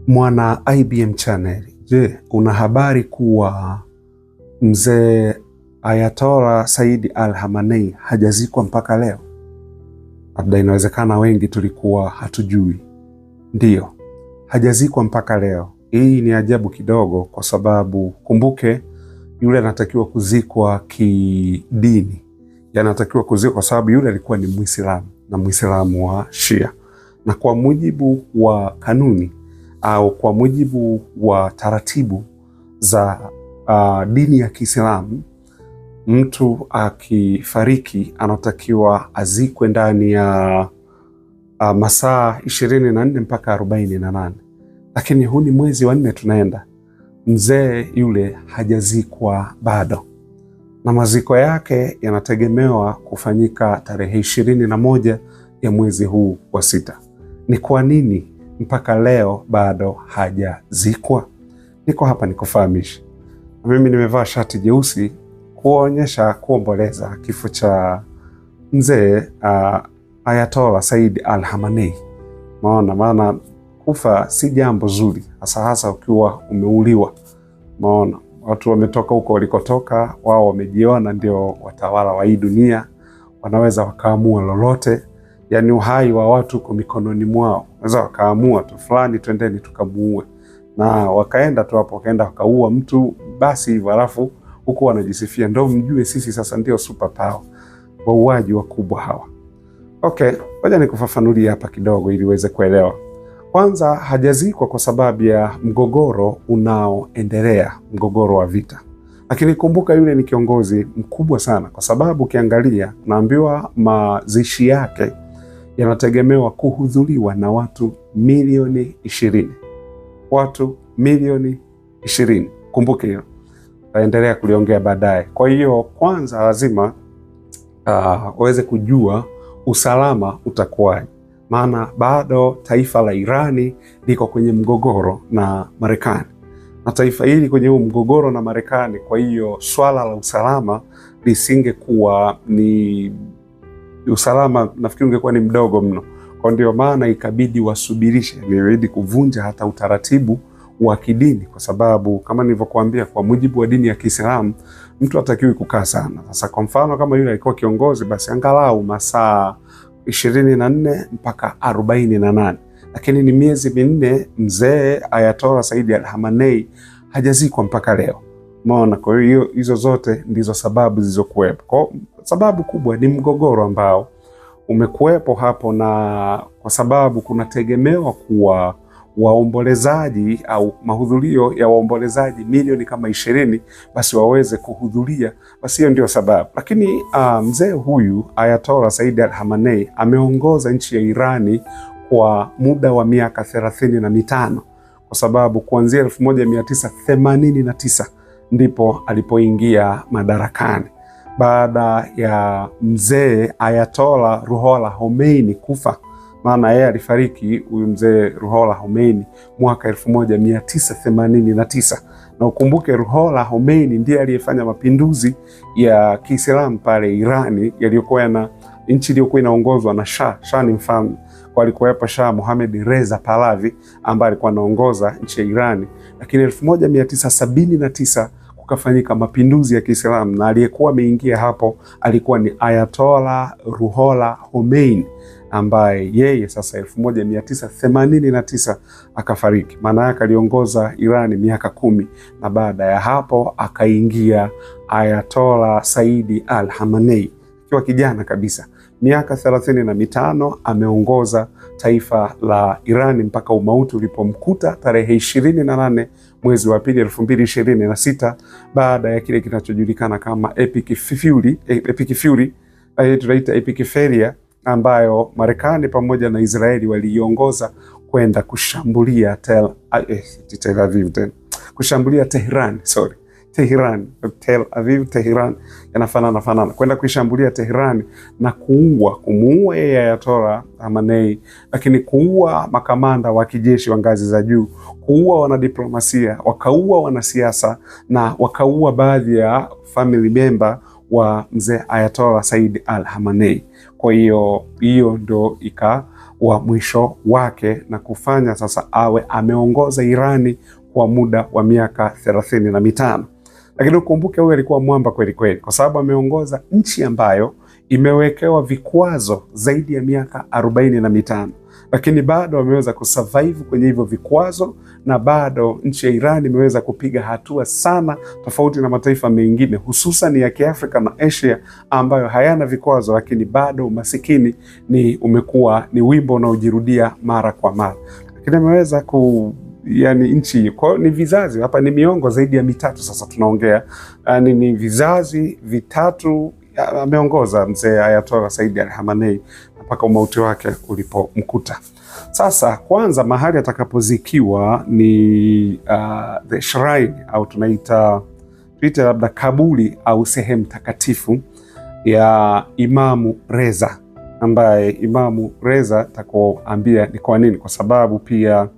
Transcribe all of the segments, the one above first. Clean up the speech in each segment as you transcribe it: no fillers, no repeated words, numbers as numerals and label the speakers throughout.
Speaker 1: Mwana IBM Channel. Je, una habari kuwa mzee Ayatollah Said Al-Khamenei hajazikwa mpaka leo? Labda inawezekana wengi tulikuwa hatujui. Ndiyo, hajazikwa mpaka leo. Hii ni ajabu kidogo kwa sababu kumbuke yule anatakiwa kuzikwa kidini. Yanatakiwa kuzikwa kwa sababu yule alikuwa ni Muislamu na Muislamu wa Shia. Na kwa mujibu wa kanuni au kwa mujibu wa taratibu za dini ya Kiislamu, mtu akifariki anatakiwa azikwe ndani ya masaa 24 mpaka 48. Lakini huu ni mwezi wa 4 tunaenda. Mzee yule hajazikwa bado. Na maziko yake yanategemewa kufanyika tarehe 21 ya mwezi huu wa 6. Ni kwa nini mpaka leo bado hajazikwa? Niko hapa nikufahamisha. Mimi nimevaa shati jeusi kuonyesha kuomboleza kifo cha mzee Ayatollah Said Al-Khamenei. Maana kufa si jambo zuri, hasa ukiwa umeuliwa. Watu wametoka huko walikotoka, wao wamejiona ndio watawala wa hii dunia, wanaweza wakaamua lolote. Yani uhai wa watu uko mikononi mwao. Wanaweza wakaamua tu fulani twendeni tukamuue. Na wakaenda tu hapo, wakaenda wakaua mtu basi hivyo, alafu huko wanajisifia ndio mjue sisi sasa ndio super power. Wauaji wakubwa hawa. Okay, ngoja nikufafanulie hapa kidogo ili uweze kuelewa. Kwanza, hajazikwa kwa sababu ya mgogoro unaoendelea, mgogoro wa vita. Lakini kumbuka yule ni kiongozi mkubwa sana, kwa sababu ukiangalia naambiwa mazishi yake yanategemewa kuhudhuriwa na watu milioni 20. Watu milioni 20. Kumbuke hilo. Taendelea kuliongea baadaye. Kwa hiyo kwanza lazima waweze kujua usalama utakuwaje. Maana bado taifa la Irani liko kwenye mgogoro na Marekani. Na taifa hili kwenye huu mgogoro na Marekani, kwa hiyo swala la usalama lisingekuwa ni usalama, nafikiri ungekuwa ni mdogo mno. Kwa ndio maana ikabidi wasubirishe, ilibidi kuvunja hata utaratibu wa kidini, kwa sababu kama nilivyokuambia, kwa mujibu wa dini ya Kiislamu mtu hatakiwi kukaa sana. Sasa kwa mfano kama yule alikuwa kiongozi, basi angalau masaa 24 mpaka 48. Lakini ni miezi 4 mzee Ayatollah Said Al-Khamenei hajazikwa mpaka leo. Umeona? Kwa hiyo hizo zote ndizo sababu zilizokuwepo. Kwa sababu kubwa ni mgogoro ambao umekuwepo hapo, na kwa sababu kunategemewa kuwa waombolezaji au mahudhurio ya waombolezaji milioni kama 20 basi waweze kuhudhuria, basi hiyo ndio sababu. Lakini mzee huyu Ayatollah Said Al-Khamenei ameongoza nchi ya Irani kwa muda wa miaka 35, kwa sababu kuanzia 1989 ndipo alipoingia madarakani baada ya mzee Ayatollah Ruhollah Khomeini kufa. Maana yeye alifariki huyu mzee Ruhollah Khomeini mwaka 1989. Na ukumbuke Ruhollah Khomeini ndiye aliyefanya mapinduzi ya Kiislamu pale Irani, yaliyokuwa na nchi iliyokuwa inaongozwa na Shah ni mfalme. Kwa alikuwepo Shah Mohammad Reza Pahlavi ambaye alikuwa anaongoza nchi ya Irani. Lakini 1979 kukafanyika mapinduzi ya Kiislamu, na aliyekuwa ameingia hapo alikuwa ni Ayatollah Ruhollah Khomeini, ambaye yeye sasa 1989 akafariki. Maana yake aliongoza Irani miaka 10, na baada ya hapo akaingia Ayatollah Said Al-Khamenei akiwa kijana kabisa. Miaka 35 ameongoza taifa la Irani mpaka umauti ulipomkuta tarehe 28 mwezi wa pili 2026, baada ya kile kinachojulikana kama epic fury, tunaita epic failure, ambayo Marekani pamoja na Israeli waliongoza kwenda kushambulia Tel Aviv, yanafanana, kwenda kuishambulia Tehran na kumuua yeye Ayatollah Khamenei, lakini kuua makamanda wa kijeshi wa ngazi za juu, kuua wanadiplomasia, wakaua wanasiasa, na wakaua baadhi ya family member wa mzee Ayatollah Said Al-Khamenei. Kwa hiyo ndo wa mwisho wake na kufanya sasa awe ameongoza Irani kwa muda wa miaka 35. Lakini ukumbuke huyu alikuwa mwamba kweli kweli, kwa sababu ameongoza nchi ambayo imewekewa vikwazo zaidi ya miaka 45, lakini bado ameweza kusurvive kwenye hivyo vikwazo, na bado nchi ya Iran imeweza kupiga hatua sana, tofauti na mataifa mengine hususan ya Kiafrika na Asia ambayo hayana vikwazo, lakini bado umasikini umekuwa ni wimbo unaojirudia mara kwa mara. Lakini ameweza yani nchi kwa ni vizazi hapa, ni miongo zaidi ya mitatu sasa tunaongea, yani ni vizazi vitatu ameongoza mzee Ayatollah Said Ali Khamenei mpaka umauti wake ulipomkuta. Sasa kwanza mahali atakapozikiwa ni the shrine au tunaita labda kaburi au sehemu takatifu ya Imamu Reza, ambaye Imamu Reza takuambia ni kwa nini, kwa sababu pia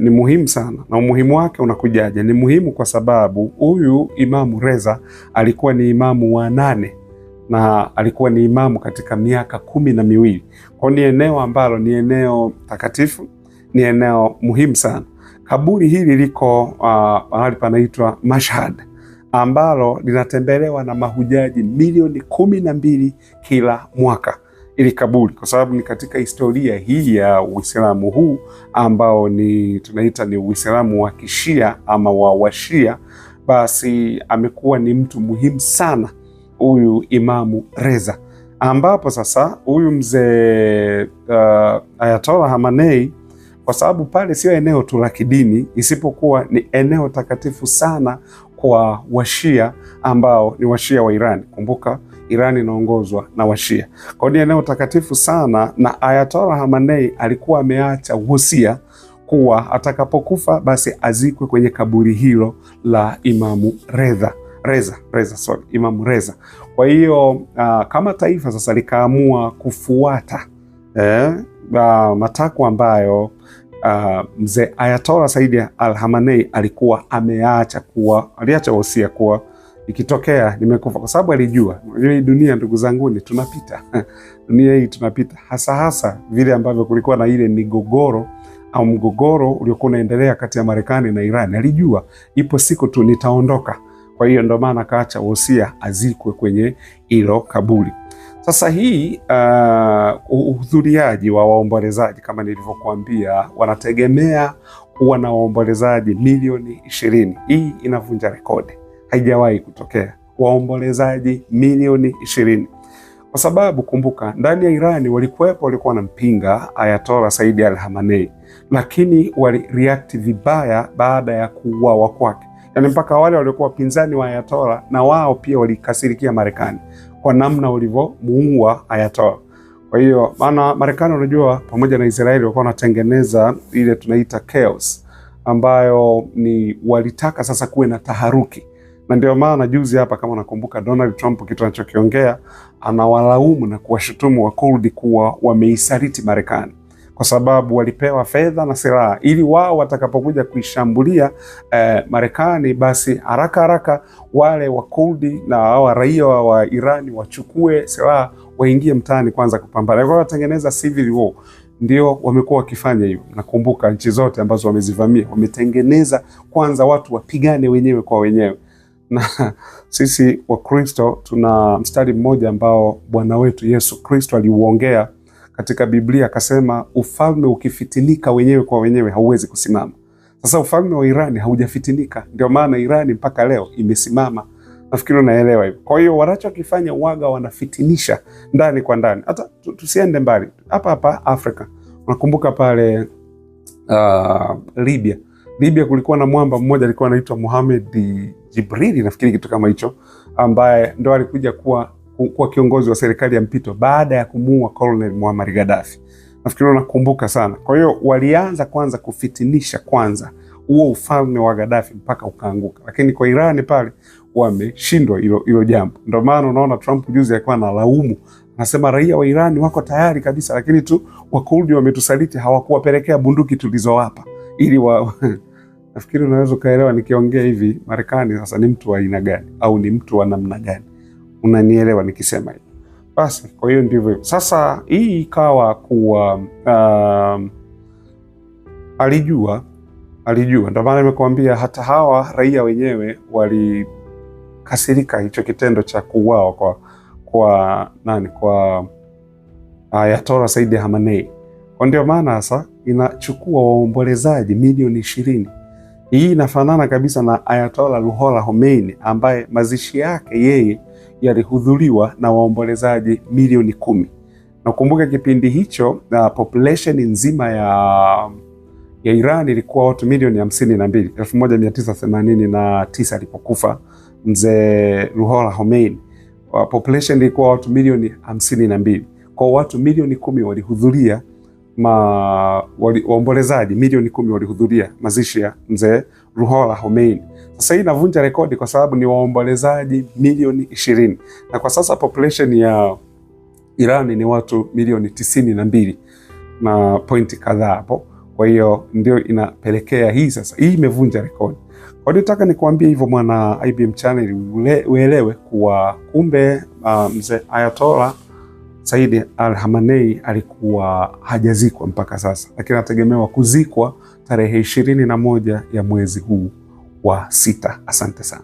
Speaker 1: ni muhimu sana. Na umuhimu wake unakujaje? Ni muhimu kwa sababu huyu Imamu Reza alikuwa ni imamu wa 8 na alikuwa ni imamu katika miaka 12. Kwa ni eneo ambalo ni eneo takatifu, ni eneo muhimu sana. Kaburi hili liko mahali panaitwa Mashhad, ambalo linatembelewa na mahujaji milioni 12 kila mwaka. Ili kaburi kwa sababu ni katika historia hii ya Uislamu huu ambao ni tunaita ni Uislamu wa Kishia ama wa Washia, basi amekuwa ni mtu muhimu sana huyu Imamu Reza, ambapo sasa huyu mzee Ayatollah Khamenei, kwa sababu pale sio eneo tu la kidini, isipokuwa ni eneo takatifu sana kwa Washia ambao ni Washia wa Iran. Kumbuka Iran inaongozwa na Washia. Kwa hiyo ni eneo takatifu sana, na Ayatollah Khamenei alikuwa ameacha wosia kuwa atakapokufa basi azikwe kwenye kaburi hilo la Imamu Imamu Reza. Kwa hiyo kama taifa sasa likaamua kufuata matakwa ambayo mzee Ayatollah Said Ali Khamenei alikuwa aliacha wosia kuwa ikitokea nimekufa, kwa sababu alijua hii dunia, ndugu zangu, ni tunapita dunia hii tunapita, hasa vile ambavyo kulikuwa na ile mgogoro uliokuwa unaendelea kati ya Marekani na Iran. Alijua ipo siku tu nitaondoka, kwa hiyo ndio maana akaacha wosia azikwe kwenye hilo kaburi. Sasa hii uhudhuriaji wa waombolezaji kama nilivyokuambia, wanategemea kuwa na waombolezaji milioni 20. Hii inavunja rekodi, haijawahi kutokea waombolezaji milioni 20, kwa sababu kumbuka, ndani ya Irani walikuwa wanampinga Ayatollah Said Ali Khamenei, lakini walireact vibaya baada ya kuuawa kwake. Yani mpaka wale waliokuwa wapinzani wa Ayatollah na wao pia walikasirikia Marekani kwa namna walivyomuua Ayatollah. Kwa hiyo maana Marekani, unajua, pamoja na Israeli walikuwa wanatengeneza ile tunaita chaos, ambayo ni walitaka sasa kuwe na taharuki. Na ndio maana juzi hapa, kama unakumbuka, Donald Trump kitu anachokiongea, anawalaumu na kuwashutumu Wakurdi kuwa wameisaliti Marekani, kwa sababu walipewa fedha na silaha ili wao watakapokuja kuishambulia Marekani, basi haraka wale Wakurdi na hawa raia wa Irani wachukue silaha, waingie mtaani kwanza kupambana. Kwa watengeneza civil war. Ndio wamekuwa wakifanya hivyo. Nakumbuka nchi zote ambazo wamezivamia wametengeneza kwanza watu wapigane wenyewe kwa wenyewe. Na sisi Wakristo tuna mstari mmoja ambao Bwana wetu Yesu Kristo aliuongea katika Biblia, akasema ufalme ukifitinika wenyewe kwa wenyewe hauwezi kusimama. Sasa ufalme wa Irani haujafitinika, ndio maana Irani mpaka leo imesimama. Nafikiri unaelewa hivyo. Kwa hiyo wanachokifanya waga wanafitinisha ndani kwa ndani. Hata tusiende mbali, hapa Afrika. Unakumbuka pale Libya kulikuwa na mwamba mmoja alikuwa anaitwa Mohamed Jibril, nafikiri kitu kama hicho, ambaye ndo alikuja kuwa kiongozi wa serikali ya mpito baada ya kumuua Colonel Muammar Gaddafi. Nafikiri unakumbuka sana. Kwa hiyo walianza kwanza kufitinisha kwanza huo ufalme wa Gaddafi mpaka ukaanguka. Lakini kwa Irani pale wameshindwa hilo jambo. Ndio maana unaona Trump juzi alikuwa analaumu, anasema raia wa Irani wako tayari kabisa, lakini tu Wakurdi wametusaliti, hawakuwapelekea bunduki tulizowapa ili nafikiri unaweza kaelewa nikiongea hivi Marekani sasa ni mtu wa aina gani au ni mtu wa namna gani. Unanielewa nikisema hivi. Basi kwa hiyo ndivyo sasa. Hii ikawa kuwa alijua, ndio maana nimekuambia hata hawa raia wenyewe walikasirika hicho kitendo cha kuuawa kwa Ayatollah Said Khamenei. Kwa ndio maana sasa inachukua waombolezaji milioni 20. Hii inafanana kabisa na Ayatollah Ruhollah Khomeini ambaye mazishi yake yeye yalihudhuriwa na waombolezaji milioni 10. Na kumbuka kipindi hicho population nzima ya Iran ilikuwa watu milioni 52, 1989 alipokufa mzee Ruhollah Khomeini. Population ilikuwa watu milioni 52. Kwa watu milioni 10 walihudhuria waombolezaji milioni 10 walihudhuria mazishi ya mzee Ruhollah Khomeini. Sasa hii inavunja rekodi kwa sababu ni waombolezaji milioni 20. Na kwa sasa population ya Iran ni watu milioni 92 na pointi kadhaa hapo. Kwa hiyo ndio inapelekea hii sasa. Hii imevunja rekodi. Kwa hiyo nataka nikuambie hivyo mwana IBM channel uelewe kuwa kumbe mzee Ayatollah Said Khamenei alikuwa hajazikwa mpaka sasa, lakini anategemewa kuzikwa tarehe 21 ya mwezi huu wa 6. Asante sana.